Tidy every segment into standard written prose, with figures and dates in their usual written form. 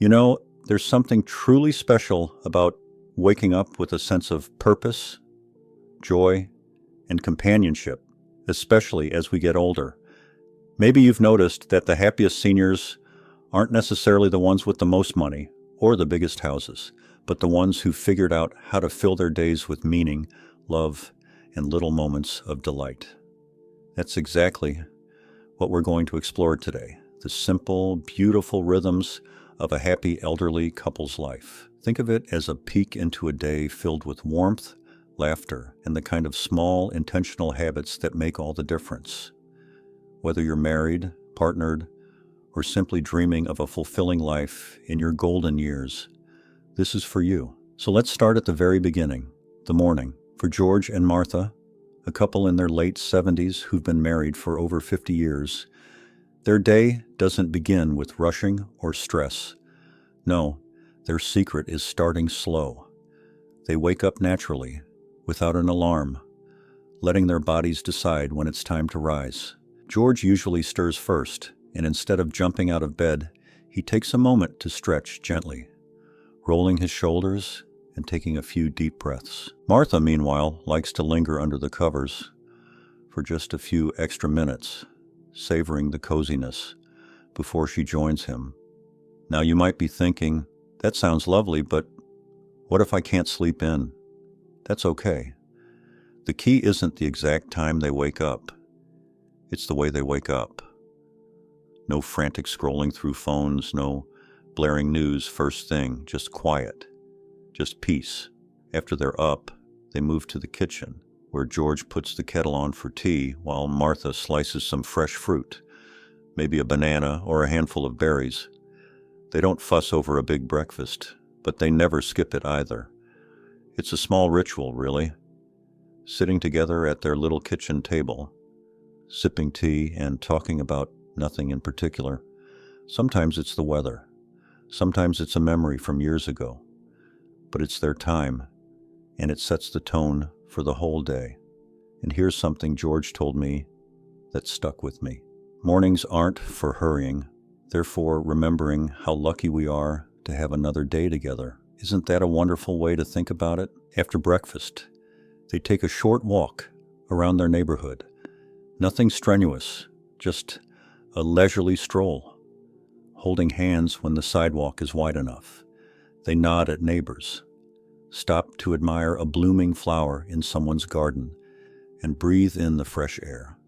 You know, there's something truly special about waking up with a sense of purpose, joy, and companionship, especially as we get older. Maybe you've noticed that the happiest seniors aren't necessarily the ones with the most money or the biggest houses, but the ones who figured out how to fill their days with meaning, love, and little moments of delight. That's exactly what we're going to explore today, the simple, beautiful rhythms of a happy elderly couple's life. Think of it as a peek into a day filled with warmth, laughter, and the kind of small, intentional habits that make all the difference. Whether you're married, partnered, or simply dreaming of a fulfilling life in your golden years, this is for you. So let's start at the very beginning, the morning. For George and Martha, a couple in their late 70s who've been married for over 50 years, their day doesn't begin with rushing or stress. No, their secret is starting slow. They wake up naturally, without an alarm, letting their bodies decide when it's time to rise. George usually stirs first, and instead of jumping out of bed, he takes a moment to stretch gently, rolling his shoulders and taking a few deep breaths. Martha, meanwhile, likes to linger under the covers for just a few extra minutes, savoring the coziness before she joins him. Now you might be thinking, that sounds lovely, but what if I can't sleep in? That's okay. The key isn't the exact time they wake up. It's the way they wake up. No frantic scrolling through phones, no blaring news first thing, just quiet, just peace. After they're up, they move to the kitchen, where George puts the kettle on for tea while Martha slices some fresh fruit, maybe a banana or a handful of berries. They don't fuss over a big breakfast, but they never skip it either. It's a small ritual, really. Sitting together at their little kitchen table, sipping tea and talking about nothing in particular. Sometimes it's the weather. Sometimes it's a memory from years ago. But it's their time, and it sets the tone for the whole day. And here's something George told me that stuck with me. Mornings aren't for hurrying. They're for remembering how lucky we are to have another day together. Isn't that a wonderful way to think about it? After breakfast, they take a short walk around their neighborhood. Nothing strenuous, just a leisurely stroll, holding hands when the sidewalk is wide enough. They nod at neighbors, stop to admire a blooming flower in someone's garden, and breathe in the fresh air.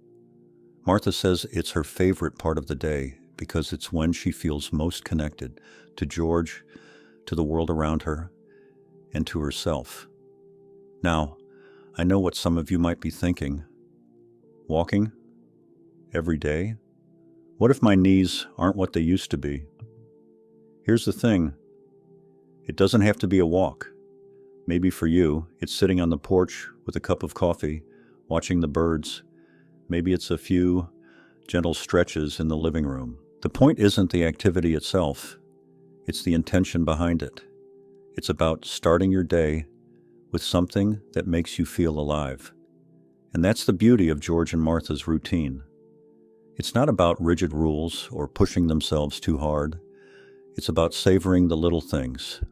Martha says it's her favorite part of the day because it's when she feels most connected to George, to the world around her, and to herself. Now, I know what some of you might be thinking. Walking? Every day? What if my knees aren't what they used to be? Here's the thing. It doesn't have to be a walk. Maybe for you, it's sitting on the porch with a cup of coffee, watching the birds. Maybe it's a few gentle stretches in the living room. The point isn't the activity itself. It's the intention behind it. It's about starting your day with something that makes you feel alive. And that's the beauty of George and Martha's routine. It's not about rigid rules or pushing themselves too hard. It's about savoring the little things.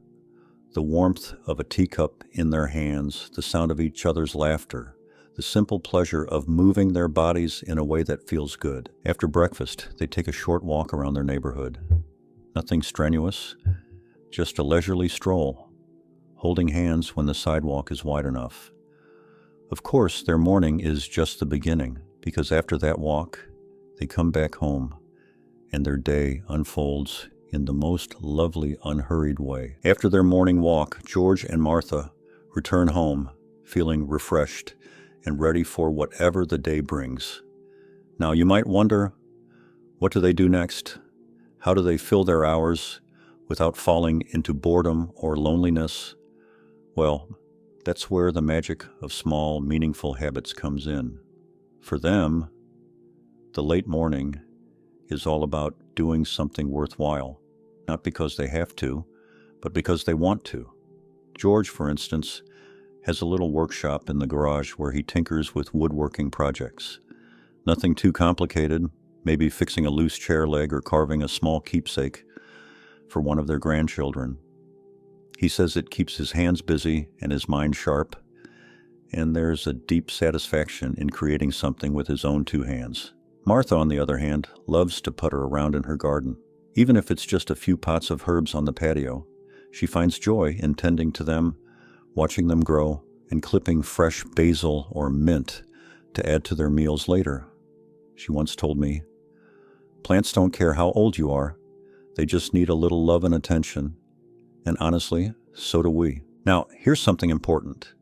The warmth of a teacup in their hands, the sound of each other's laughter, the simple pleasure of moving their bodies in a way that feels good. After breakfast, they take a short walk around their neighborhood. Nothing strenuous, just a leisurely stroll, holding hands when the sidewalk is wide enough. Of course, their morning is just the beginning, because after that walk, they come back home, and their day unfolds in the most lovely, unhurried way. After their morning walk, George and Martha return home, feeling refreshed and ready for whatever the day brings. Now, you might wonder, what do they do next? How do they fill their hours without falling into boredom or loneliness? Well, that's where the magic of small, meaningful habits comes in. For them, the late morning is all about doing something worthwhile, not because they have to, but because they want to. George, for instance, has a little workshop in the garage where he tinkers with woodworking projects. Nothing too complicated, maybe fixing a loose chair leg or carving a small keepsake. for one of their grandchildren. He says it keeps his hands busy and his mind sharp, and there's a deep satisfaction in creating something with his own two hands. Martha, on the other hand, loves to putter around in her garden. Even if it's just a few pots of herbs on the patio, she finds joy in tending to them, watching them grow, and clipping fresh basil or mint to add to their meals later. She once told me, "Plants don't care how old you are. They just need a little love and attention." And honestly, so do we. Now, here's something important.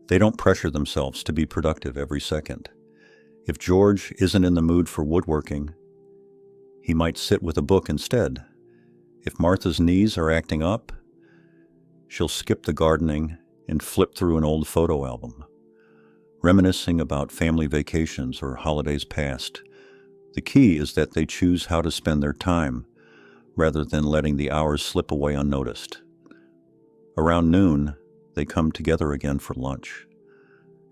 They don't pressure themselves to be productive every second. If George isn't in the mood for woodworking, he might sit with a book instead. If Martha's knees are acting up, she'll skip the gardening and flip through an old photo album, reminiscing about family vacations or holidays past. The key is that they choose how to spend their time, rather than letting the hours slip away unnoticed. Around noon, they come together again for lunch.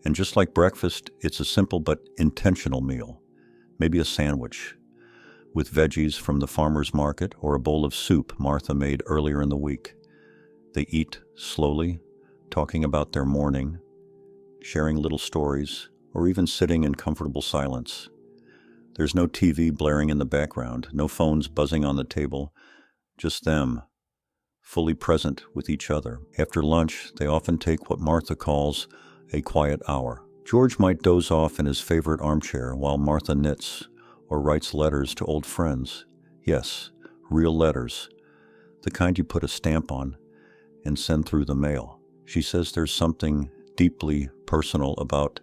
And just like breakfast, it's a simple but intentional meal. Maybe a sandwich with veggies from the farmer's market or a bowl of soup Martha made earlier in the week. They eat slowly, talking about their morning, sharing little stories, or even sitting in comfortable silence. There's no TV blaring in the background, no phones buzzing on the table, just them, fully present with each other. After lunch, they often take what Martha calls a quiet hour. George might doze off in his favorite armchair while Martha knits or writes letters to old friends. Yes, real letters, the kind you put a stamp on and send through the mail. She says there's something deeply personal about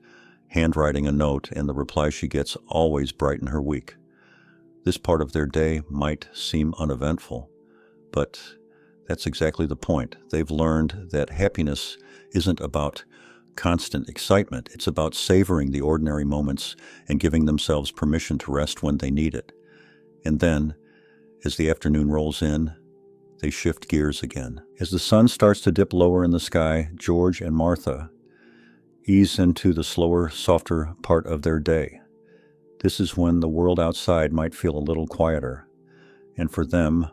handwriting a note, and the replies she gets always brighten her week. This part of their day might seem uneventful, but that's exactly the point. They've learned that happiness isn't about constant excitement. It's about savoring the ordinary moments and giving themselves permission to rest when they need it. And then, as the afternoon rolls in, they shift gears again. As the sun starts to dip lower in the sky, George and Martha ease into the slower, softer part of their day. This is when the world outside might feel a little quieter. And for them,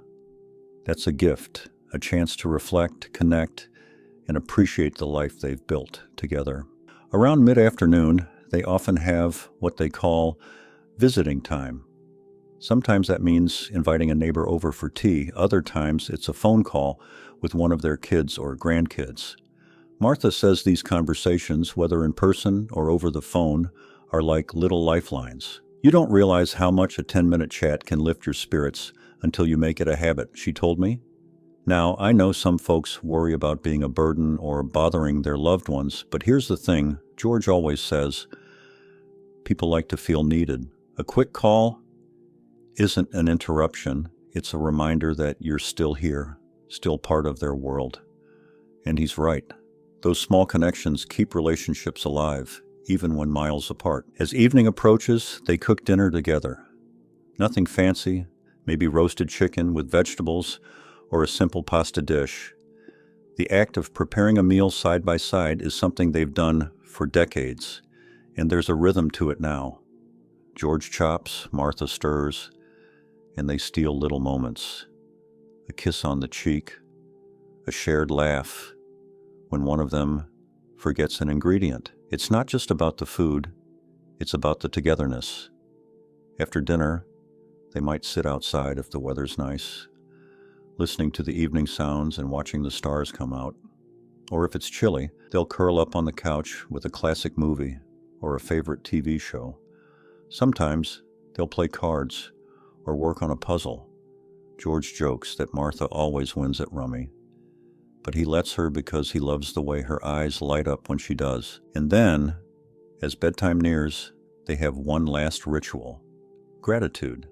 that's a gift, a chance to reflect, connect, and appreciate the life they've built together. Around mid-afternoon, they often have what they call visiting time. Sometimes that means inviting a neighbor over for tea. Other times it's a phone call with one of their kids or grandkids. Martha says these conversations, whether in person or over the phone, are like little lifelines. You don't realize how much a 10-minute chat can lift your spirits until you make it a habit, she told me. Now, I know some folks worry about being a burden or bothering their loved ones, but here's the thing. George always says, people like to feel needed. A quick call isn't an interruption. It's a reminder that you're still here, still part of their world. And he's right. Those small connections keep relationships alive, even when miles apart. As evening approaches, they cook dinner together. Nothing fancy, maybe roasted chicken with vegetables, or a simple pasta dish. The act of preparing a meal side by side is something they've done for decades, and there's a rhythm to it now. George chops, Martha stirs, and they steal little moments. A kiss on the cheek, a shared laugh when one of them forgets an ingredient. It's not just about the food, it's about the togetherness. After dinner, they might sit outside if the weather's nice, listening to the evening sounds and watching the stars come out. Or if it's chilly, they'll curl up on the couch with a classic movie or a favorite TV show. Sometimes they'll play cards or work on a puzzle. George jokes that Martha always wins at rummy, but he lets her because he loves the way her eyes light up when she does. And then, as bedtime nears, they have one last ritual: gratitude.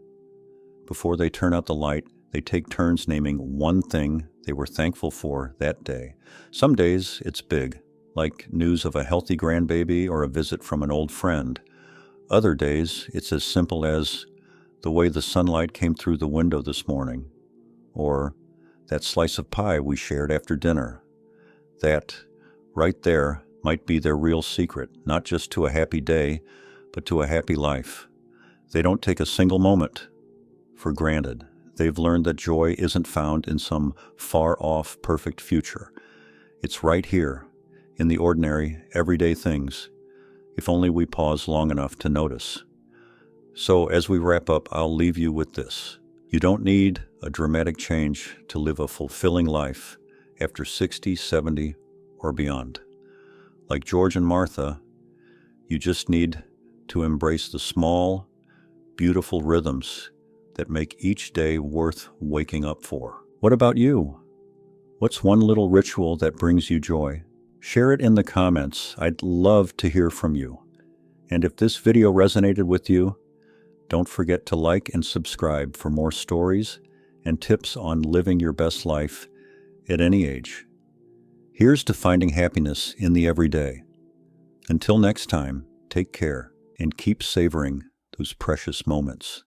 Before they turn out the light, they take turns naming one thing they were thankful for that day. Some days it's big, like news of a healthy grandbaby or a visit from an old friend. Other days it's as simple as the way the sunlight came through the window this morning, or that slice of pie we shared after dinner. That, right there, might be their real secret, not just to a happy day, but to a happy life. They don't take a single moment for granted. They've learned that joy isn't found in some far-off, perfect future. It's right here, in the ordinary, everyday things, if only we pause long enough to notice. So, as we wrap up, I'll leave you with this. You don't need a dramatic change to live a fulfilling life after 60, 70, or beyond. Like George and Martha, you just need to embrace the small, beautiful rhythms that make each day worth waking up for. What about you? What's one little ritual that brings you joy? Share it in the comments. I'd love to hear from you. And if this video resonated with you, don't forget to like and subscribe for more stories and tips on living your best life at any age. Here's to finding happiness in the everyday. Until next time, take care and keep savoring those precious moments.